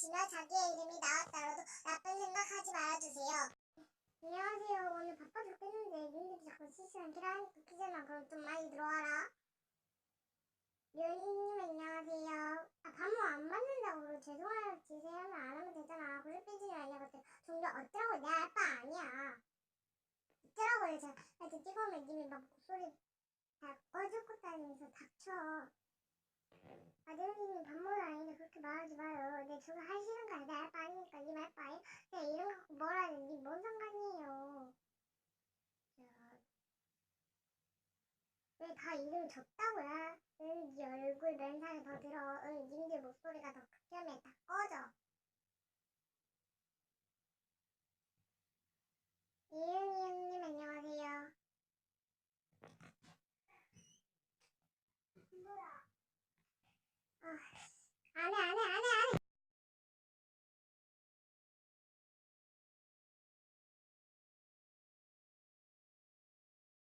치며 자기의 이름이 나왔더라도 나쁜 생각하지 말아주세요. 안녕하세요. 오늘 바빠 죽겠는데 님들이 자꾸 실시간 키라니까 키잖아. 그럼 좀 많이 들어와라. 류현이님 안녕하세요. 반모 안 받는다고 죄송해요. 지세하면 안 하면 되잖아. 블루빈진이 아니야. 그때 종교 어쩌라고 내 알 바 아니야. 어쩌라고 제가 하여튼 찍어오면 님이 막 목소리 다 꺼죽고 다니면서 닥쳐. 아들님이 반모는 아닌데 그렇게 말하지 마요. 근데 저거 하기 싫은 거 아니야. 내 알 바 아니니까 님 알 바 아니야. 그냥 이름 갖고 뭐라는 님뭔 상관이에요. 왜 다 이름 줬다고요? 네 얼굴 맨살에 더 들어. 님들 목소리가 더 극혐해. 다 꺼져.